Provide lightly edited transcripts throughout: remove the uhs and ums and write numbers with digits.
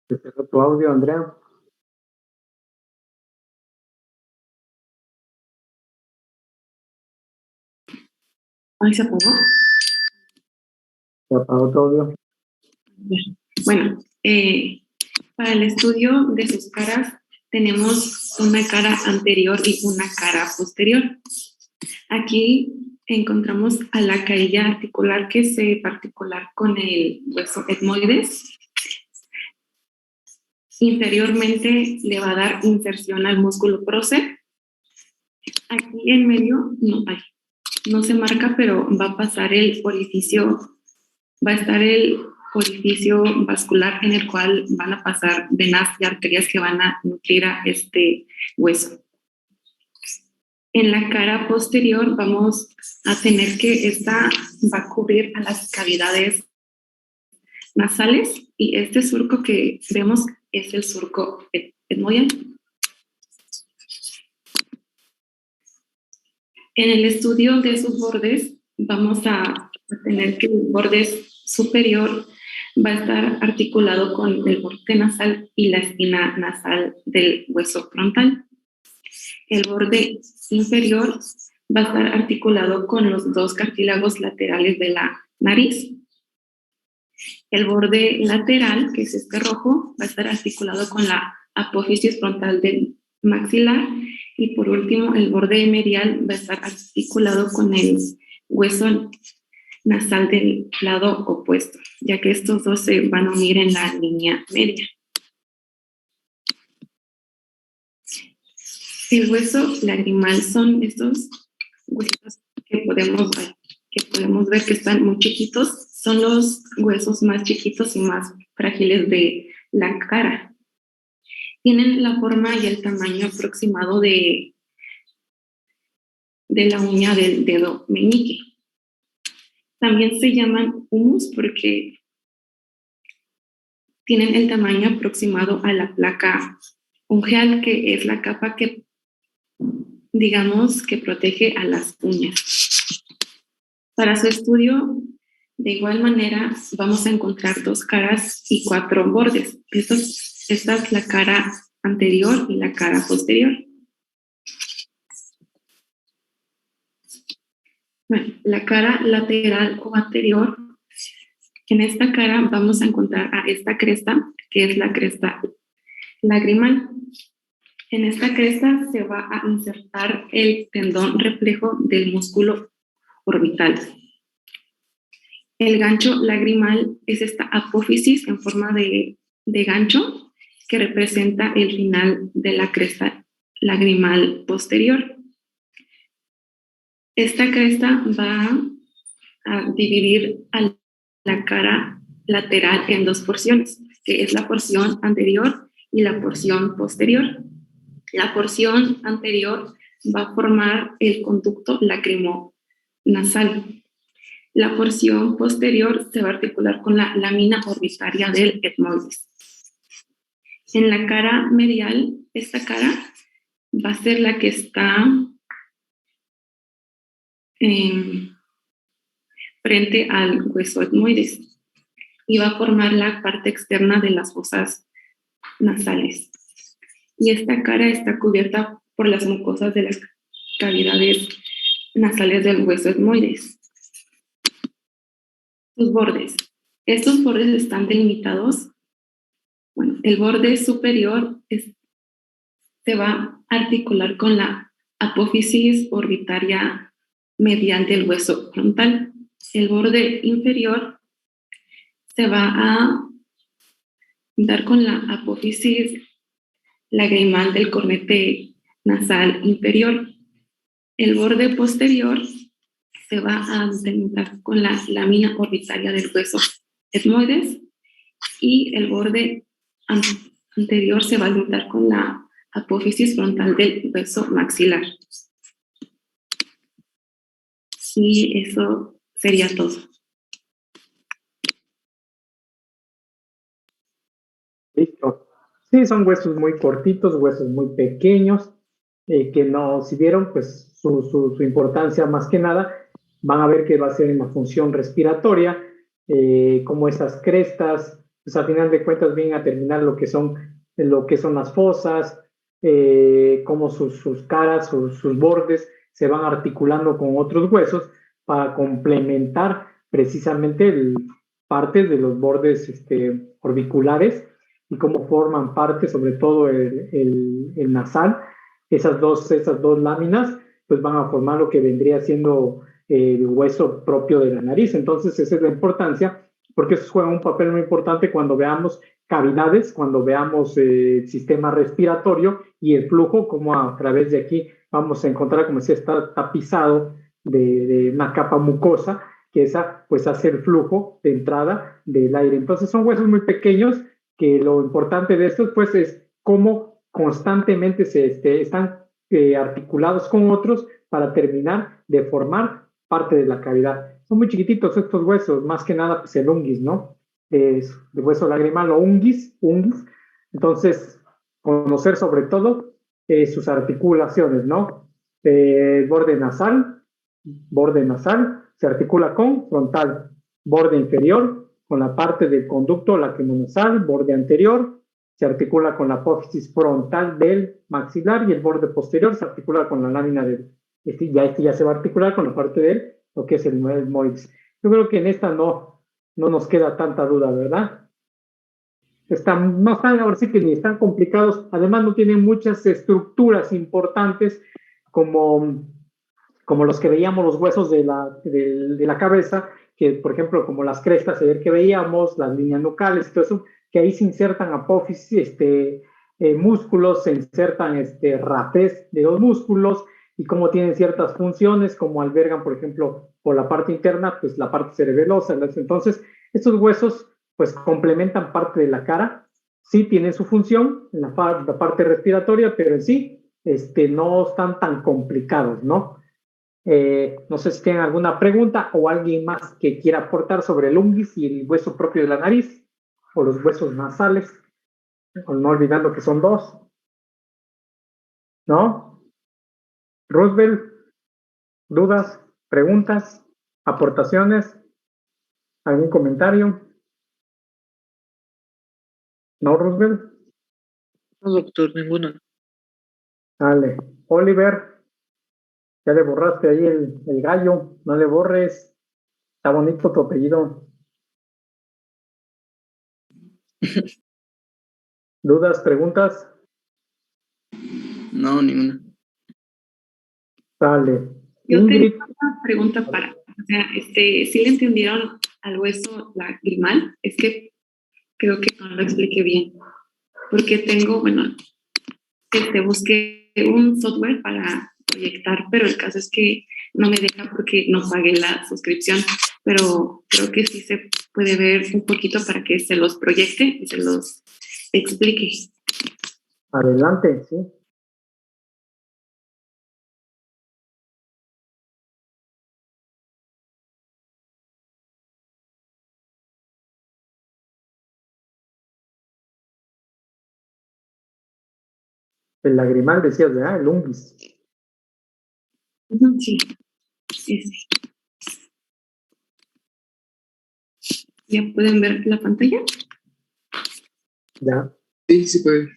Te cerró tu audio, Andrea. Ahí se apagó. ¿Se apagó tu audio? Bueno, para el estudio de sus caras tenemos una cara anterior y una cara posterior. Aquí encontramos a la caída articular que se particular con el hueso etmoides. Inferiormente le va a dar inserción al músculo prócer. Aquí en medio no se marca, pero va a pasar el orificio, va a estar el orificio vascular en el cual van a pasar venas y arterias que van a nutrir a este hueso. En la cara posterior vamos a tener que esta va a cubrir a las cavidades nasales y este surco que vemos es el surco etmoidal. En el estudio de sus bordes vamos a tener que el borde superior va a estar articulado con el borde nasal y la espina nasal del hueso frontal. El borde inferior va a estar articulado con los dos cartílagos laterales de la nariz. El borde lateral, que es este rojo, va a estar articulado con la apófisis frontal del maxilar. Y por último, el borde medial va a estar articulado con el hueso nasal del lado opuesto, ya que estos dos se van a unir en la línea media. El hueso lagrimal son estos huesos que podemos ver que están muy chiquitos. Son los huesos más chiquitos y más frágiles de la cara. Tienen la forma y el tamaño aproximado de la uña del dedo meñique. También se llaman humus porque tienen el tamaño aproximado a la placa ungueal, que es la capa que, digamos, que protege a las uñas. Para su estudio, de igual manera, vamos a encontrar 2 caras y 4 bordes. Esta es la cara anterior y la cara posterior. Bueno, la cara lateral o anterior, en esta cara vamos a encontrar a esta cresta, que es la cresta lagrimal. En esta cresta se va a insertar el tendón reflejo del músculo orbital. El gancho lagrimal es esta apófisis en forma de gancho que representa el final de la cresta lagrimal posterior. Esta cresta va a dividir a la cara lateral en 2 porciones, que es la porción anterior y la porción posterior. La porción anterior va a formar el conducto lacrimonasal. La porción posterior se va a articular con la lámina orbitaria del etmoides. En la cara medial, esta cara va a ser la que está frente al hueso etmoides y va a formar la parte externa de las fosas nasales. Y esta cara está cubierta por las mucosas de las cavidades nasales del hueso etmoides. Sus bordes. Estos bordes están delimitados. Bueno, el borde superior se va a articular con la apófisis orbitaria medial del hueso frontal. El borde inferior se va a dar con la apófisis lagrimal del cornete nasal inferior. El borde posterior se va a delimitar con la lámina orbitaria del hueso etmoides y el borde anterior se va a delimitar con la apófisis frontal del hueso maxilar. Y eso sería todo. Listo. Sí, son huesos muy cortitos, huesos muy pequeños, que no, si vieron, pues su importancia más que nada, van a ver que va a ser en la función respiratoria, como esas crestas pues al final de cuentas vienen a terminar lo que son las fosas, cómo sus caras, sus bordes se van articulando con otros huesos para complementar precisamente partes de los bordes orbiculares y cómo forman parte, sobre todo el nasal. Esas dos láminas pues van a formar lo que vendría siendo el hueso propio de la nariz. Entonces, esa es la importancia, porque eso juega un papel muy importante cuando veamos cavidades, cuando veamos el sistema respiratorio y el flujo, como a través de aquí vamos a encontrar, como si está tapizado de una capa mucosa, que esa pues hace el flujo de entrada del aire. Entonces son huesos muy pequeños, que lo importante de estos pues es cómo constantemente están articulados con otros para terminar de formar parte de la cavidad. Son muy chiquititos estos huesos, más que nada pues el unguis, ¿no? Es el hueso lagrimal o unguis. Entonces, conocer sobre todo sus articulaciones, ¿no? El borde nasal, se articula con frontal, borde inferior, con la parte del conducto lacrimonasal, borde anterior, se articula con la apófisis frontal del maxilar y el borde posterior se articula con la lámina del, ya se va a articular con la parte del, lo que es el moides. Yo creo que en esta no nos queda tanta duda, ¿verdad? No están, ahora sí que ni están complicados, además no tienen muchas estructuras importantes como los que veíamos los huesos de la cabeza, que por ejemplo como las crestas que veíamos, las líneas nucales, todo eso, que ahí se insertan apófisis, músculos, se insertan rapés de los músculos y cómo tienen ciertas funciones, como albergan, por ejemplo, por la parte interna, pues la parte cerebelosa. Entonces, estos huesos pues complementan parte de la cara, sí tienen su función en la parte respiratoria, pero en sí no están tan complicados, ¿no? No sé si tienen alguna pregunta o alguien más que quiera aportar sobre el unguis y el hueso propio de la nariz o los huesos nasales, no olvidando que son dos, ¿no? Roosevelt, dudas, preguntas, aportaciones, algún comentario, ¿no, Roosevelt? No, doctor, ninguna. Dale, Oliver, ya le borraste ahí el gallo, no le borres, está bonito tu apellido. ¿Dudas, preguntas? No, ninguna. Dale. Yo Ingrid. tengo una pregunta o sea, ¿sí le entendieron al hueso lagrimal? Es que creo que no lo expliqué bien, porque busqué un software para proyectar, pero el caso es que no me deja porque no pagué la suscripción, pero creo que sí se puede ver un poquito para que se los proyecte y se los explique. Adelante, sí. El lagrimal decías, ¿verdad? El unguis. Sí, ese. ¿Ya pueden ver la pantalla? Ya. Sí, sí puede.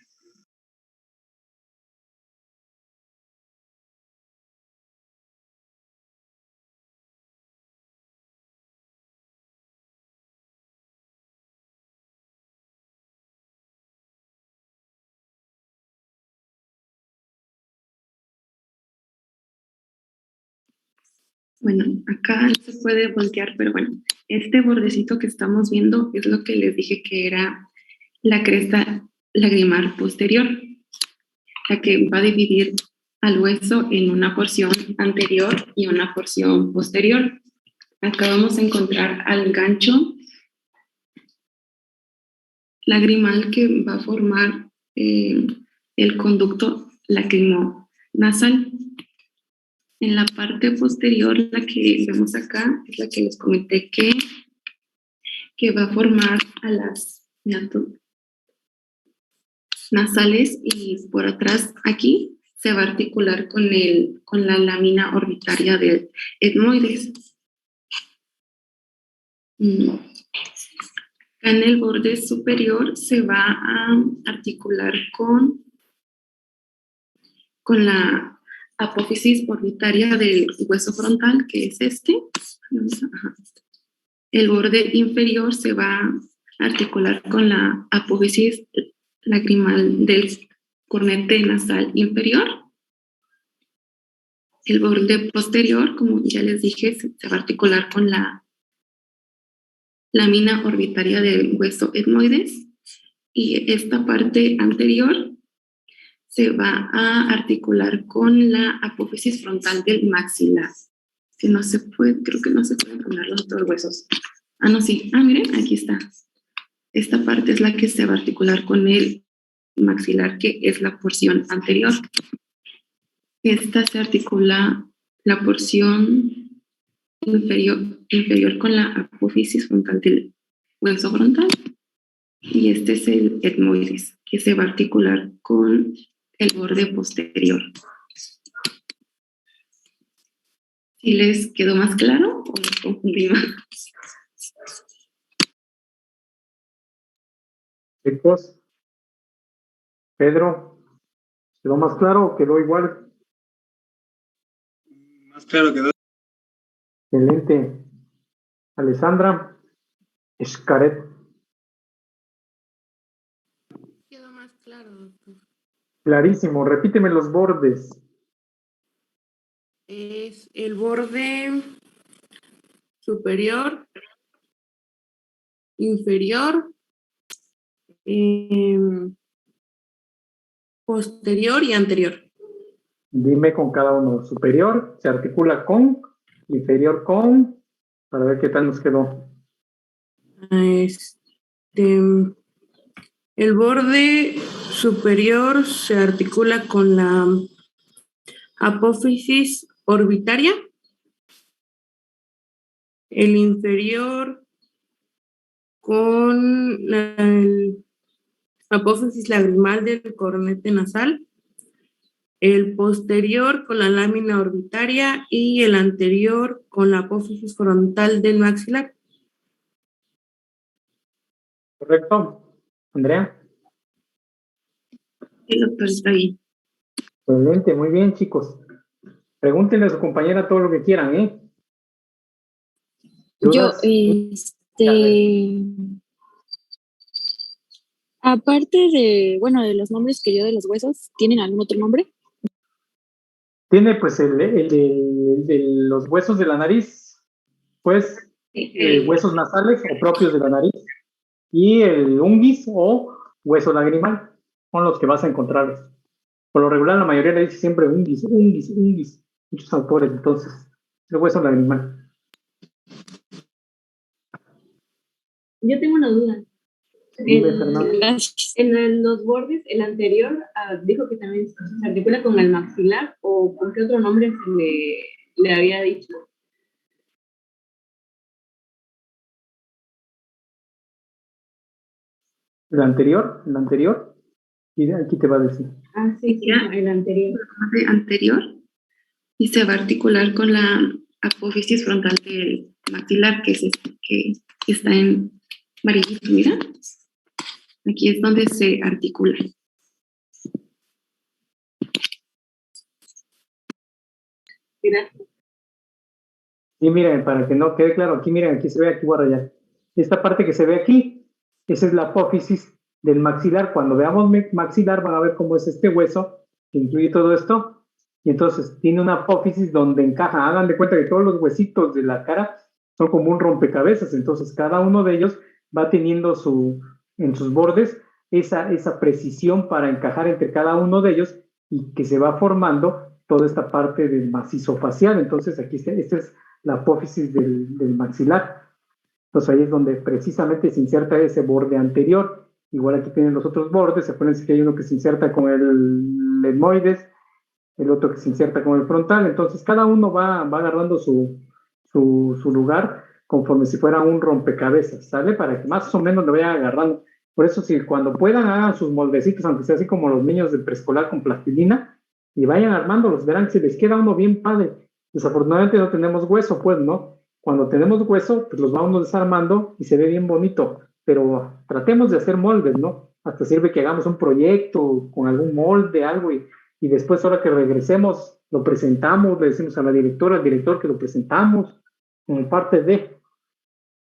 Bueno, acá no se puede voltear, pero bueno, este bordecito que estamos viendo es lo que les dije que era la cresta lagrimal posterior, la que va a dividir al hueso en una porción anterior y una porción posterior. Acá vamos a encontrar al gancho lagrimal que va a formar el conducto lacrimonasal. En la parte posterior, la que vemos acá, es la que les comenté que va a formar a las nasales y por atrás aquí se va a articular con la lámina orbitaria del etmoides. En el borde superior se va a articular con la apófisis orbitaria del hueso frontal, que es este. Ajá. El borde inferior se va a articular con la apófisis lagrimal del cornete nasal inferior. El borde posterior, como ya les dije, se va a articular con la lámina orbitaria del hueso etmoides, y esta parte anterior se va a articular con la apófisis frontal del maxilar. Que no se puede, creo que no se pueden poner los otros huesos. Ah, no, sí. Ah, miren, aquí está. Esta parte es la que se va a articular con el maxilar, que es la porción anterior. Esta se articula la porción inferior con la apófisis frontal del hueso frontal. Y este es el etmoides, que se va a articular con el borde posterior. ¿Sí les quedó más claro o los confundí más? Chicos, Pedro, ¿quedó más claro o quedó igual? Más claro quedó. Excelente. Alessandra, Xcaret. Quedó más claro, doctor. Clarísimo. Repíteme los bordes. Es el borde superior, inferior, posterior y anterior. Dime con cada uno. Superior se articula con, inferior con, para ver qué tal nos quedó. El borde superior se articula con la apófisis orbitaria. El inferior con la apófisis lagrimal del cornete nasal. El posterior con la lámina orbitaria y el anterior con la apófisis frontal del maxilar. ¿Correcto? Andrea. El doctor está ahí. Excelente, muy bien, chicos. Pregúntenle a su compañera todo lo que quieran, ¿eh? Yo, ¿Dudas? aparte de, bueno, de los nombres que dio de los huesos, ¿tienen algún otro nombre? Tiene pues el de los huesos de la nariz, pues huesos nasales o propios de la nariz, y el unguis o hueso lagrimal, son los que vas a encontrar. Por lo regular la mayoría le dice siempre unguis, muchos autores, entonces, el hueso lagrimal. Yo tengo una duda. Dime, Fernando. En los bordes, el anterior dijo que también se articula con el maxilar, o con qué otro nombre se le había dicho. El anterior, y aquí te va a decir. Ah, sí, Ya. el anterior. El anterior, y se va a articular con la apófisis frontal del maxilar, que es este, que está en amarillito, mira. Aquí es donde se articula. Gracias. Y miren, para que no quede claro, aquí miren, aquí se ve, aquí voy a rayar. Esta parte que se ve aquí, esa es la apófisis del maxilar. Cuando veamos maxilar van a ver cómo es este hueso, que incluye todo esto, y entonces tiene una apófisis donde encaja. Hagan de cuenta que todos los huesitos de la cara son como un rompecabezas, entonces cada uno de ellos va teniendo en sus bordes esa precisión para encajar entre cada uno de ellos, y que se va formando toda esta parte del macizo facial. Entonces aquí esta es la apófisis del maxilar. Entonces ahí es donde precisamente se inserta ese borde anterior. Igual aquí tienen los otros bordes. Acuérdense que hay uno que se inserta con el etmoides, el otro que se inserta con el frontal. Entonces cada uno va agarrando su lugar conforme si fuera un rompecabezas, ¿sale? Para que más o menos lo vayan agarrando. Por eso, si cuando puedan, hagan sus moldecitos, aunque sea así como los niños de preescolar con plastilina, y vayan armándolos, verán que se les queda uno bien padre. Desafortunadamente no tenemos hueso, pues, ¿no? Cuando tenemos hueso, pues los vamos desarmando y se ve bien bonito. pero tratemos de hacer moldes, ¿no? Hasta sirve que hagamos un proyecto con algún molde, algo, y después ahora que regresemos, lo presentamos, le decimos a la directora, al director que lo presentamos, como parte de,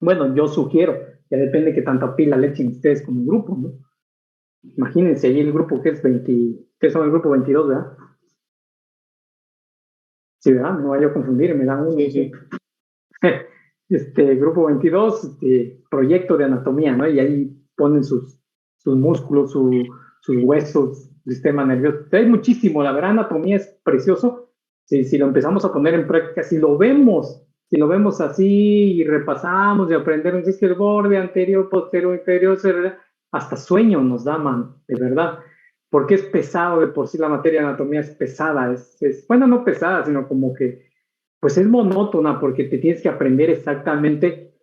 bueno, yo sugiero, ya depende que tanta pila le echen ustedes como grupo, ¿no? Imagínense ahí el grupo que es 20, ustedes son el grupo 22, ¿verdad? Sí, ¿verdad? No vaya a confundir, me dan un... Sí. Grupo 22, proyecto de anatomía, ¿no? Y ahí ponen sus músculos, sus huesos, sistema nervioso. Hay muchísimo, la verdad, anatomía es precioso. Si lo empezamos a poner en práctica, si lo vemos así y repasamos y aprendemos, es que el borde anterior, posterior, inferior, hasta sueño nos da, man, de verdad. Porque es pesado de por sí, la materia de anatomía es pesada, bueno, no pesada, sino como que pues es monótona porque te tienes que aprender exactamente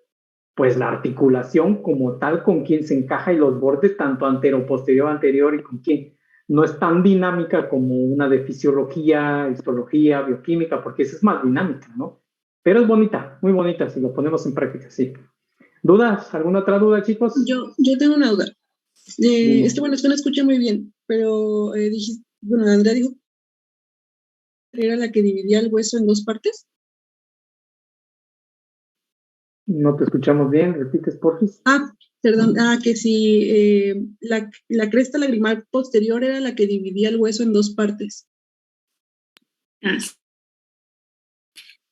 pues la articulación como tal, con quién se encaja y los bordes, tanto antero, posterior, anterior y con quién. No es tan dinámica como una de fisiología, histología, bioquímica, porque esa es más dinámica, ¿no? Pero es bonita, muy bonita si lo ponemos en práctica, sí. ¿Dudas? ¿Alguna otra duda, chicos? Yo tengo una duda. Es que no escuché muy bien, pero Andrea dijo que era la que dividía el hueso en dos partes. No te escuchamos bien, repites, porfis. Perdón, que si la cresta lagrimal posterior era la que dividía el hueso en dos partes.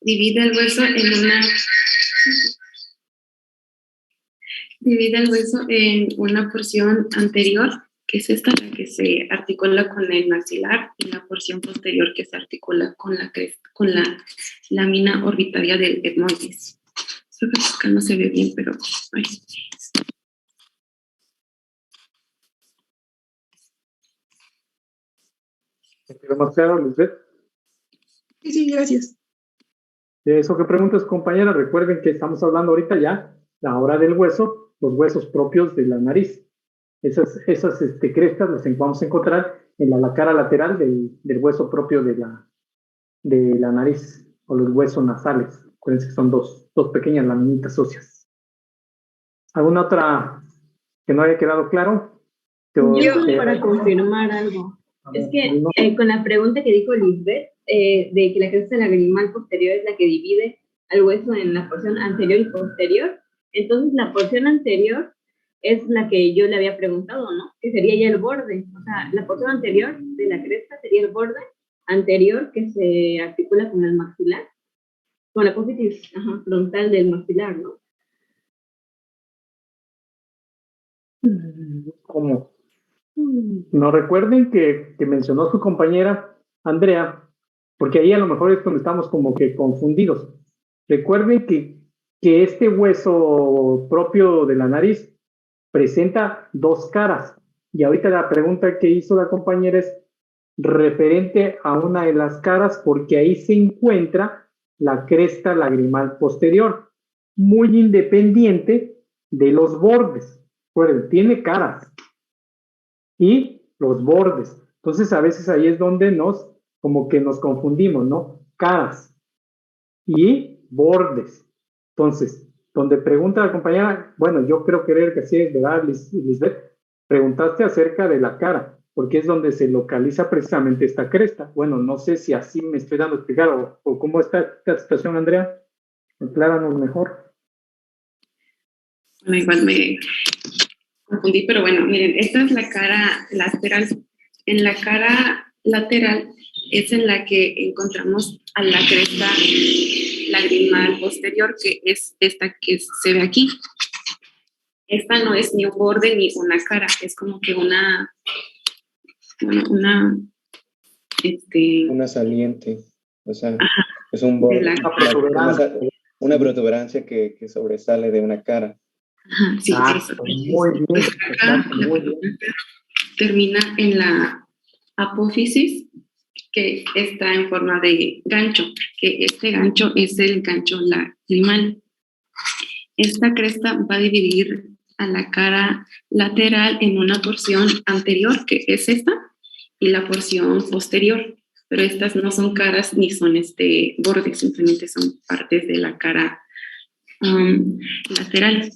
Divide el hueso en una porción anterior, que es esta, la que se articula con el maxilar, y la porción posterior que se articula con la lámina orbitaria del etmoides. Creo que acá no se ve bien, pero... Ay. ¿Te quedó más claro, Lisbeth? Sí, gracias. Eso que preguntas, compañera, recuerden que estamos hablando ahorita ya, la hora del hueso, los huesos propios de la nariz. Esas crestas las vamos a encontrar en la cara lateral del hueso propio de la nariz, o los huesos nasales. Acuérdense que son dos pequeñas laminitas óseas. ¿Alguna otra que no haya quedado claro? Yo para confirmar algo. Es que con la pregunta que dijo Lisbeth, de que la cresta lagrimal posterior es la que divide al hueso en la porción anterior y posterior, entonces la porción anterior es la que yo le había preguntado, ¿no? Que sería ya el borde. O sea, la porción anterior de la cresta sería el borde anterior que se articula con el maxilar, con la apófisis frontal del maxilar, ¿no? ¿Cómo? No, recuerden que mencionó su compañera Andrea, porque ahí a lo mejor es donde estamos como que confundidos. Recuerden que este hueso propio de la nariz presenta dos caras, y ahorita la pregunta que hizo la compañera es referente a una de las caras, porque ahí se encuentra la cresta lagrimal posterior, muy independiente de los bordes. Recuerden, tiene caras y los bordes. Entonces, a veces ahí es donde como que nos confundimos, ¿no? Caras y bordes. Entonces, donde pregunta la compañera, bueno, yo creo que así es, ¿verdad, Lisbeth? Preguntaste acerca de la cara, porque es donde se localiza precisamente esta cresta. Bueno, no sé si así me estoy dando a explicar o cómo está esta situación, Andrea. Acláranos mejor. Bueno, igual me confundí, pero bueno, miren, esta es la cara lateral. En la cara lateral es en la que encontramos a la cresta lagrimal posterior, que es esta que se ve aquí. Esta no es ni un borde ni una cara, es como que una saliente, o sea, es un borde, una protuberancia que sobresale de una cara. Ajá, sí, eso. Muy bien. Muy bien. Termina en la apófisis, que está en forma de gancho, que este gancho es el gancho lagrimal. Esta cresta va a dividir a la cara lateral en una porción anterior, que es esta, y la porción posterior, pero estas no son caras ni son bordes, simplemente son partes de la cara lateral.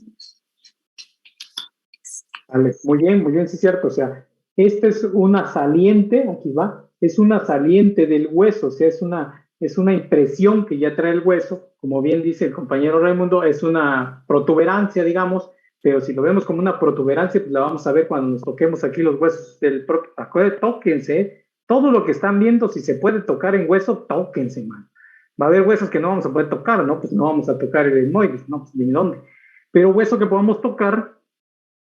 Vale, muy bien, sí es cierto. O sea, esta es una saliente, aquí va, es una saliente del hueso, o sea, es una impresión que ya trae el hueso, como bien dice el compañero Raimundo, es una protuberancia, digamos, pero si lo vemos como una protuberancia, pues la vamos a ver cuando nos toquemos aquí los huesos del propio. Tóquense, todo lo que están viendo, si se puede tocar en hueso, tóquense, man. Va a haber huesos que no vamos a poder tocar, ¿no? Pues no vamos a tocar el etmoides, ¿no? Pues ni dónde. Pero hueso que podamos tocar,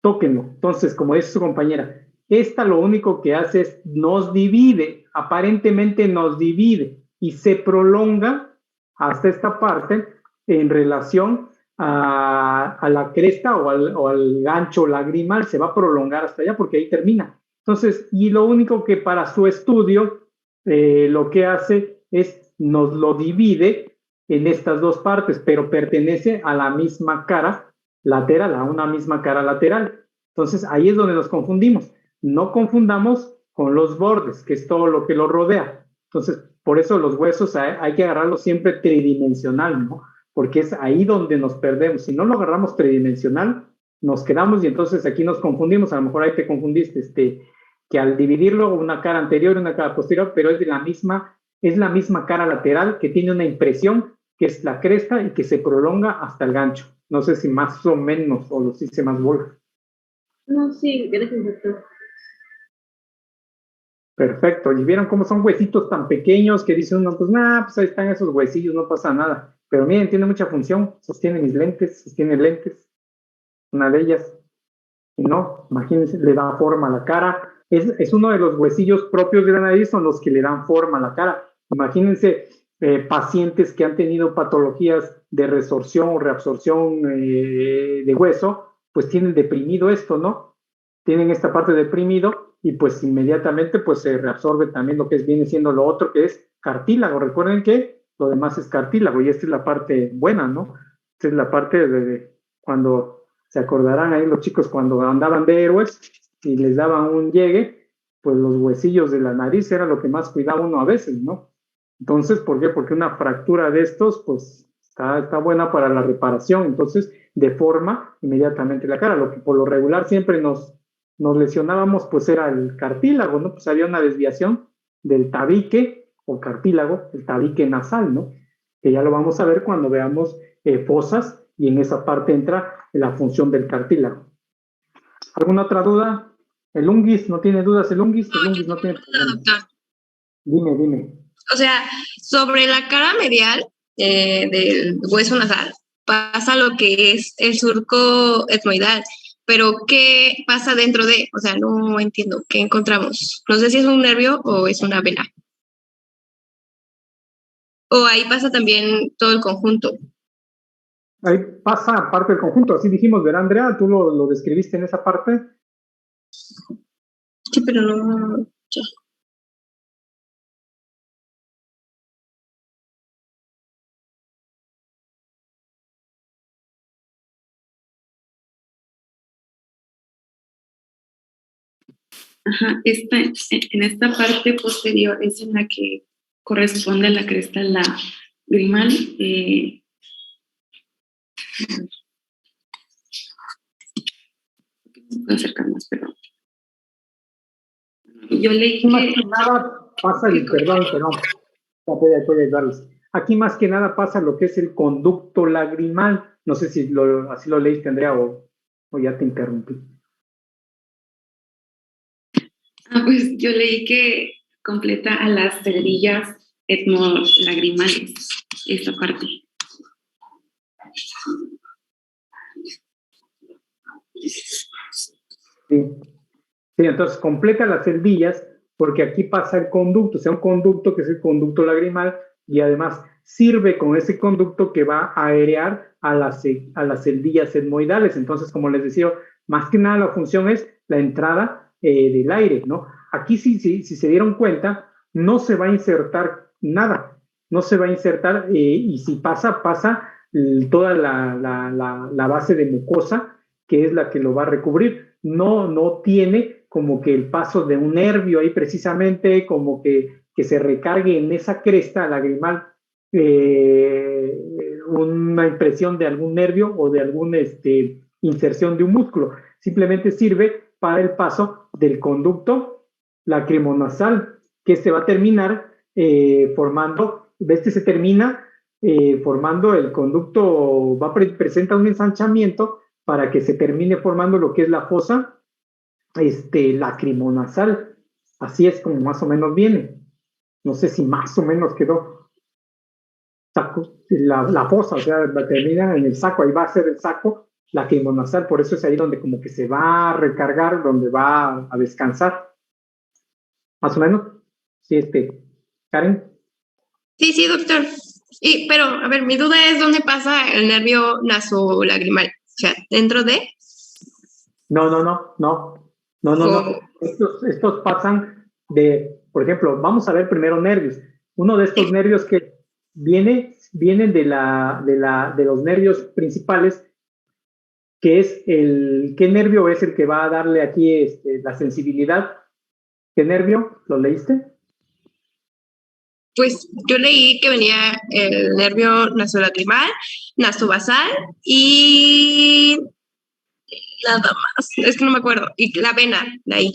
tóquenlo. Entonces, como dice su compañera, esta lo único que hace es nos divide, aparentemente nos divide y se prolonga hasta esta parte en relación a la cresta o al gancho lagrimal, se va a prolongar hasta allá porque ahí termina. Entonces, y lo único que para su estudio lo que hace es nos lo divide en estas dos partes, pero pertenece a la misma cara lateral, a una misma cara lateral. Entonces, ahí es donde nos confundimos. No confundamos con los bordes, que es todo lo que lo rodea. Entonces, por eso los huesos hay que agarrarlos siempre tridimensional, ¿no? Porque es ahí donde nos perdemos. Si no lo agarramos tridimensional, nos quedamos y entonces aquí nos confundimos. A lo mejor ahí te confundiste, que al dividirlo, una cara anterior y una cara posterior, pero es la misma cara lateral que tiene una impresión, que es la cresta y que se prolonga hasta el gancho. No sé si más o menos, o los hice más bolas. No, sí, gracias, doctor. Perfecto. ¿Y vieron cómo son huesitos tan pequeños que dicen uno, pues nada, pues ahí están esos huesillos, no pasa nada? Pero miren, tiene mucha función. Sostiene mis lentes, sostiene lentes, una de ellas. Y no, imagínense, le da forma a la cara. Es uno de los huesillos propios de la nariz, son los que le dan forma a la cara. Imagínense pacientes que han tenido patologías de resorción o reabsorción de hueso, pues tienen deprimido esto, ¿no? Tienen esta parte deprimido y pues inmediatamente pues se reabsorbe también lo que viene siendo lo otro, que es cartílago. Recuerden que lo demás es cartílago y esta es la parte buena, ¿no? Esta es la parte de cuando se acordarán ahí los chicos cuando andaban de héroes y les daban un llegue, pues los huesillos de la nariz era lo que más cuidaba uno a veces, ¿no? Entonces, ¿por qué? Porque una fractura de estos, pues está buena para la reparación, entonces deforma inmediatamente la cara. Lo que por lo regular siempre nos lesionábamos, pues era el cartílago, ¿no? Pues había una desviación del tabique o cartílago, el tabique nasal, ¿no? Que ya lo vamos a ver cuando veamos fosas y en esa parte entra la función del cartílago. ¿Alguna otra duda? ¿El unguis? ¿No tiene dudas el unguis? El unguis no tiene dudas. Dime. O sea, sobre la cara medial del hueso nasal pasa lo que es el surco etmoidal, pero ¿qué pasa dentro de? O sea, no entiendo, ¿qué encontramos? No sé si es un nervio o es una vena. O ahí pasa también todo el conjunto. Ahí pasa parte del conjunto, así dijimos, ¿verdad, Andrea? ¿Tú lo describiste en esa parte? Sí, pero no... Ya. Ajá, en esta parte posterior es en la que corresponde a la cresta lagrimal. Voy a acercar más, pero yo leí que... Más que nada pasa perdón, puede ayudarles. Aquí más que nada pasa lo que es el conducto lagrimal. No sé si así lo leíste, Andrea, o ya te interrumpí. Pues yo leí que completa a las celdillas etmolagrimales, esta parte. Sí, entonces completa las celdillas porque aquí pasa el conducto, o sea, un conducto que es el conducto lagrimal y además sirve con ese conducto que va a airear a las celdillas etmoidales. Entonces, como les decía, más que nada la función es la entrada del aire, ¿no? Aquí si se dieron cuenta, no se va a insertar nada, no se va a insertar y si pasa toda la base de mucosa, que es la que lo va a recubrir. No tiene como que el paso de un nervio ahí precisamente, como que se recargue en esa cresta lagrimal una impresión de algún nervio o de alguna inserción de un músculo, simplemente sirve para el paso del conducto lacrimonasal, que se va a terminar formando, se termina formando el conducto, presenta un ensanchamiento para que se termine formando lo que es la fosa lacrimonasal. Así es como más o menos viene. No sé si más o menos quedó. La fosa, o sea, termina en el saco, ahí va a ser el saco lacrimonasal, por eso es ahí donde como que se va a recargar, donde va a descansar. Más o menos. Sí, Karen. Sí, doctor. Pero, a ver, mi duda es dónde pasa el nervio nasolagrimal. O sea, ¿dentro de? No. Estos pasan por ejemplo, vamos a ver primero nervios. Uno de estos nervios que vienen de los nervios principales, que es ¿qué nervio es el que va a darle aquí la sensibilidad? ¿Qué nervio? ¿Lo leíste? Pues yo leí que venía el nervio nasolagrimal, nasobasal y nada más. Es que no me acuerdo. Y la vena, de ahí.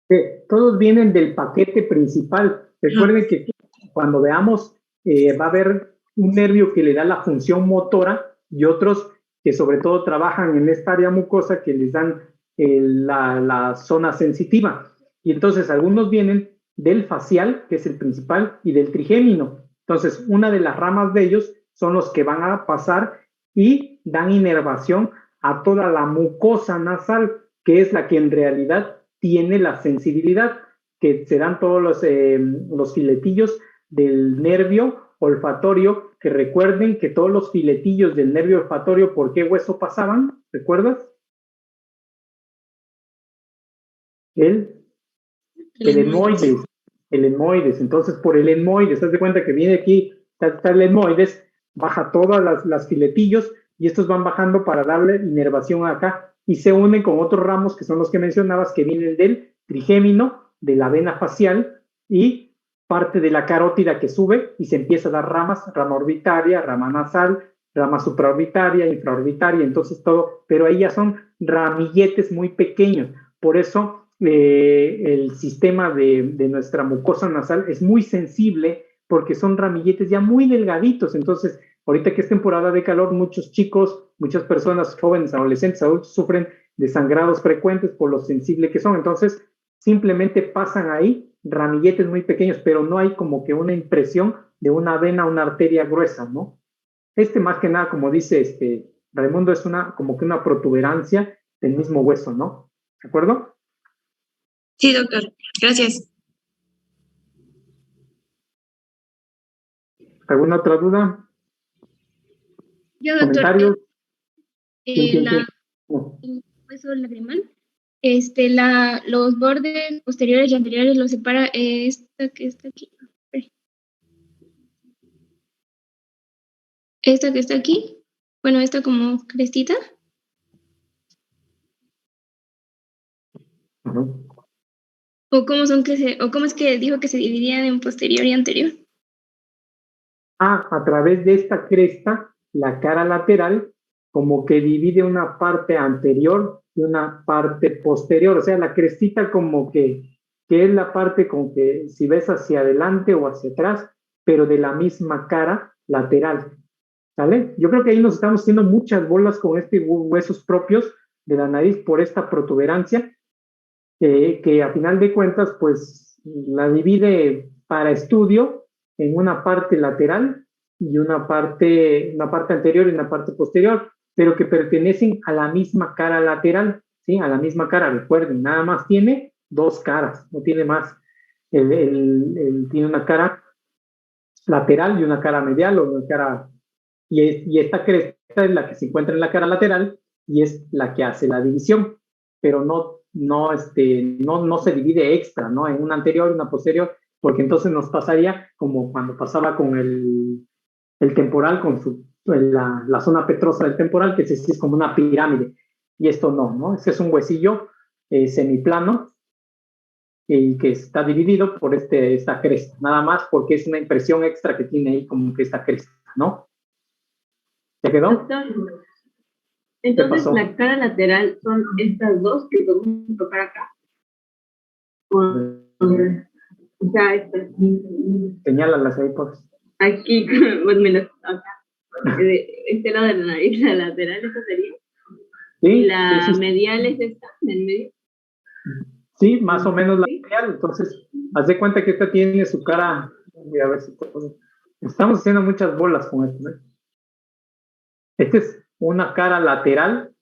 Sí, todos vienen del paquete principal. Recuerden que cuando veamos, va a haber un nervio que le da la función motora y otros que sobre todo trabajan en esta área mucosa que les dan la zona sensitiva. Y entonces algunos vienen del facial, que es el principal, y del trigémino. Entonces, una de las ramas de ellos son los que van a pasar y dan inervación a toda la mucosa nasal, que es la que en realidad tiene la sensibilidad, que serán todos los filetillos del nervio olfatorio, que recuerden que todos los filetillos del nervio olfatorio, ¿por qué hueso pasaban? ¿Recuerdas? El etmoides. El etmoides. Entonces, por el etmoides, haz de cuenta que viene aquí, está el etmoides, baja todas las filetillos y estos van bajando para darle inervación acá y se unen con otros ramos que son los que mencionabas, que vienen del trigémino, de la vena facial y parte de la carótida que sube y se empieza a dar ramas, rama orbitaria, rama nasal, rama supraorbitaria, infraorbitaria, entonces todo, pero ahí ya son ramilletes muy pequeños. Por eso el sistema de nuestra mucosa nasal es muy sensible porque son ramilletes ya muy delgaditos. Entonces, ahorita que es temporada de calor, muchos chicos, muchas personas jóvenes, adolescentes, adultos sufren de sangrados frecuentes por lo sensible que son. Entonces, simplemente pasan ahí ramilletes muy pequeños, pero no hay como que una impresión de una vena, una arteria gruesa, ¿no? Más que nada, como dice Raimundo, es como que una protuberancia del mismo hueso, ¿no? ¿De acuerdo? Sí, doctor. Gracias. ¿Alguna otra duda? Yo, doctor. ¿Comentarios? El hueso lagrimal, los bordes posteriores y anteriores los separa esta que está aquí. Esta que está aquí. Bueno, esta como crestita. Uh-huh. ¿O cómo es que dijo que se dividían en posterior y anterior? A través de esta cresta, la cara lateral, como que divide una parte anterior y una parte posterior. O sea, la crestita como que es la parte con que si ves hacia adelante o hacia atrás, pero de la misma cara lateral. ¿Sale? Yo creo que ahí nos estamos haciendo muchas bolas con huesos propios de la nariz por esta protuberancia, que a final de cuentas, pues la divide para estudio en una parte lateral y una parte anterior y una parte posterior, pero que pertenecen a la misma cara lateral, ¿sí? A la misma cara, recuerden, nada más tiene dos caras, no tiene más. Tiene una cara lateral y una cara medial o una cara... Y esta cresta es la que se encuentra en la cara lateral y es la que hace la división, pero no se divide extra, ¿no? En una anterior y una posterior, porque entonces nos pasaría como cuando pasaba con el temporal, con la zona petrosa del temporal, que es como una pirámide, y esto no. Ese es un huesillo semiplano y que está dividido por esta cresta, nada más porque es una impresión extra que tiene ahí como que esta cresta, ¿no? ¿Ya quedó? Doctor, Entonces, la cara lateral son estas dos que podemos tocar acá. O sea, estas. Señálalas ahí, pues. Aquí, pues acá. Este lado de la nariz, la lateral, esta sería. Sí, y la sí, sí. medial es esta, en medio. Sí, más o menos la medial. Entonces, haz de cuenta que esta tiene su cara. Voy a ver si puedo. Estamos haciendo muchas bolas con esto, ¿eh? Esta es una cara lateral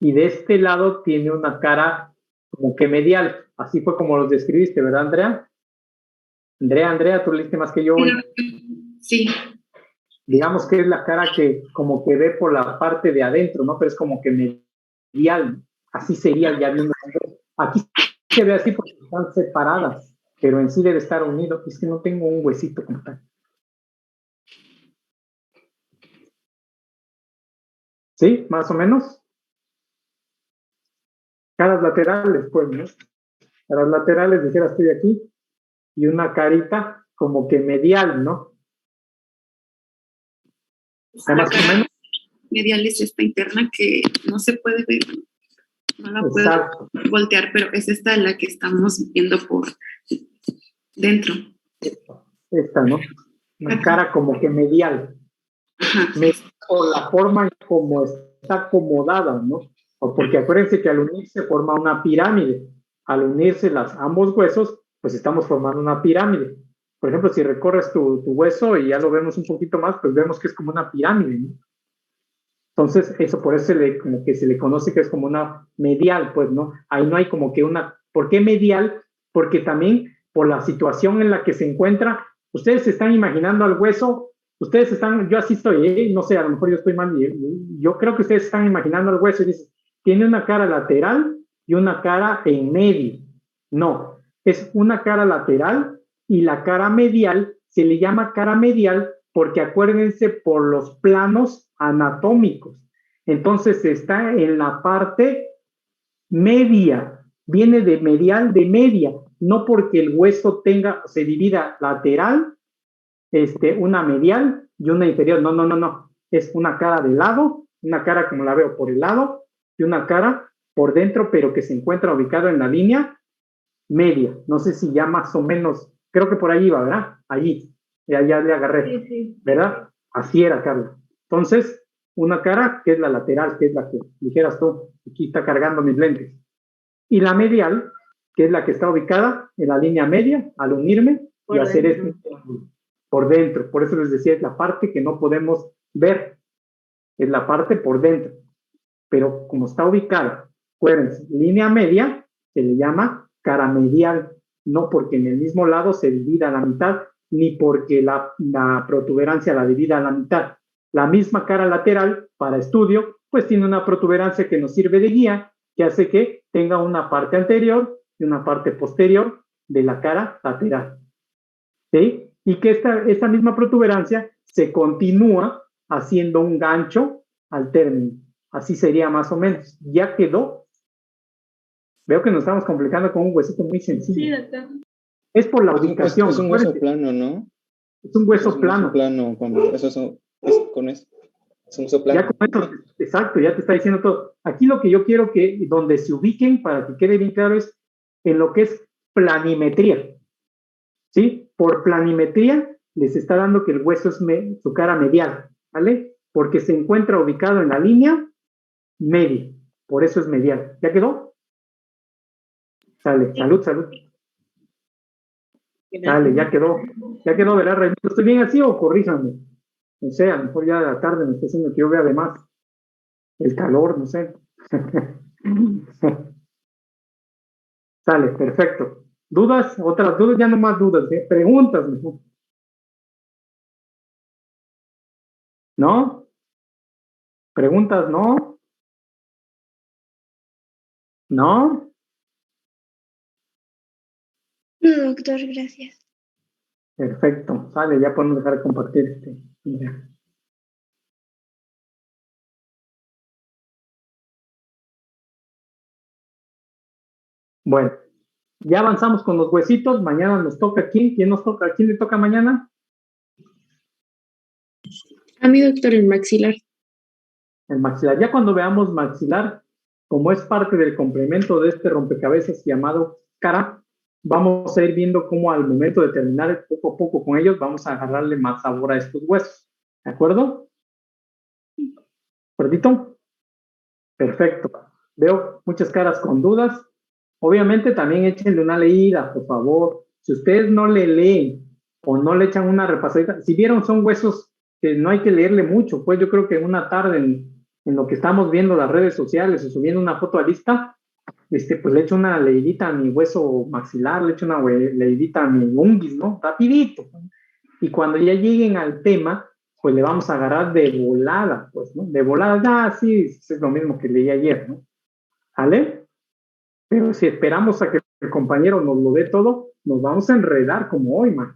y de este lado tiene una cara como que medial. Así fue como los describiste, ¿verdad, Andrea? Andrea, tú leíste más que yo hoy. Sí. Digamos que es la cara que como que ve por la parte de adentro, ¿no? Pero es como que medial. Así sería ya viendo. Aquí se ve así porque están separadas, pero en sí debe estar unido. Es que no tengo un huesito como tal. ¿Sí? Más o menos. Caras laterales, pues, ¿no? Caras laterales, dijera, estoy aquí. Y una carita como que medial, ¿no? La cara medial es esta interna que no se puede ver, no la puedo Exacto. voltear, pero es esta la que estamos viendo por dentro. Esta, ¿no? Una cara como que medial. Por la forma en como está acomodada, ¿no? O porque acuérdense que al unirse forma una pirámide. Al unirse ambos huesos, pues estamos formando una pirámide. Por ejemplo, si recorres tu hueso y ya lo vemos un poquito más, pues vemos que es como una pirámide, ¿no? Entonces, eso por eso como que se le conoce que es como una medial, pues, ¿no? Ahí no hay como que una... ¿Por qué medial? Porque también por la situación en la que se encuentra, ustedes se están imaginando al hueso, ustedes están, yo así estoy, no sé, a lo mejor yo estoy mal, yo creo que ustedes están imaginando al hueso y dicen, tiene una cara lateral y una cara en medio. No, es una cara lateral y la cara medial se le llama cara medial porque acuérdense por los planos anatómicos. Entonces está en la parte media, viene de medial de media, no porque el hueso se divida lateral, una medial y una inferior, no, es una cara de lado, una cara como la veo por el lado y una cara por dentro, pero que se encuentra ubicado en la línea media. No sé si ya más o menos, creo que por ahí va, ¿verdad? Allí, ya le agarré, sí. ¿Verdad? Así era, Carla. Entonces, una cara que es la lateral, que es la que dijeras tú, aquí está cargando mis lentes. Y la medial, que es la que está ubicada en la línea media, al unirme y hacer este por dentro. Por eso les decía, es la parte que no podemos ver, es la parte por dentro. Pero como está ubicada, acuérdense, línea media, se le llama cara medial, no porque en el mismo lado se divida a la mitad, ni porque la protuberancia la divida a la mitad. La misma cara lateral, para estudio, pues tiene una protuberancia que nos sirve de guía, que hace que tenga una parte anterior y una parte posterior de la cara lateral. ¿Sí? Y que esta misma protuberancia se continúa haciendo un gancho al término. Así sería más o menos. Ya quedó. Veo que nos estamos complicando con un huesito muy sencillo. Sí, doctor. Es por la ubicación. Es un hueso plano, ¿no? Es un hueso plano. Hueso plano, eso es con eso. Es un hueso plano. Ya con esto, exacto, ya te está diciendo todo. Aquí lo que yo quiero que donde se ubiquen, para que quede bien claro, es en lo que es planimetría. ¿Sí? Por planimetría les está dando que el hueso es su cara medial, ¿vale? Porque se encuentra ubicado en la línea media. Por eso es medial. ¿Ya quedó? Sale, salud. Dale, ya quedó, ¿verdad, Raimundo? ¿Estoy bien así o corríjame? No sé, a lo mejor ya de la tarde me está haciendo que yo vea de más. El calor, no sé. Sale, perfecto. ¿Dudas? Otras dudas, ya no más dudas, ¿eh? Preguntas mejor. ¿No? ¿Preguntas no? ¿No? No, doctor, gracias. Perfecto, sale, ya podemos dejar de compartir mira. Bueno, ya avanzamos con los huesitos. Mañana nos toca ¿quién nos toca? ¿A quién le toca mañana? A mi doctor, el maxilar. El maxilar. Ya cuando veamos maxilar, como es parte del complemento de este rompecabezas llamado cara, vamos a ir viendo cómo al momento de terminar poco a poco con ellos, vamos a agarrarle más sabor a estos huesos. ¿De acuerdo? ¿Perdito? Perfecto. Veo muchas caras con dudas. Obviamente también échenle una leída, por favor. Si ustedes no le leen o no le echan una repasadita, si vieron son huesos que no hay que leerle mucho, pues yo creo que en una tarde en lo que estamos viendo las redes sociales o subiendo una foto a lista, pues le echo una leidita a mi hueso maxilar, le echo una leidita a mi unguis, ¿no? Rapidito. Y cuando ya lleguen al tema, pues le vamos a agarrar de volada, pues, ¿no? De volada, sí, es lo mismo que leí ayer, ¿no? ¿Vale? Pero si esperamos a que el compañero nos lo dé todo, nos vamos a enredar como hoy, man.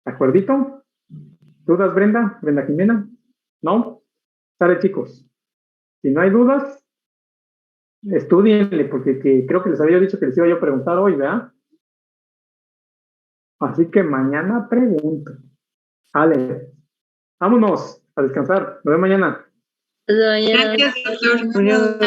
¿De acuerdito? ¿Dudas, Brenda? ¿Brenda Jimena? ¿No? Sale, chicos. Si no hay dudas, estudienle, porque creo que les había dicho que les iba yo a preguntar hoy, ¿verdad? Así que mañana pregunto. Vale. Vámonos a descansar. Nos vemos mañana. Gracias, doctor.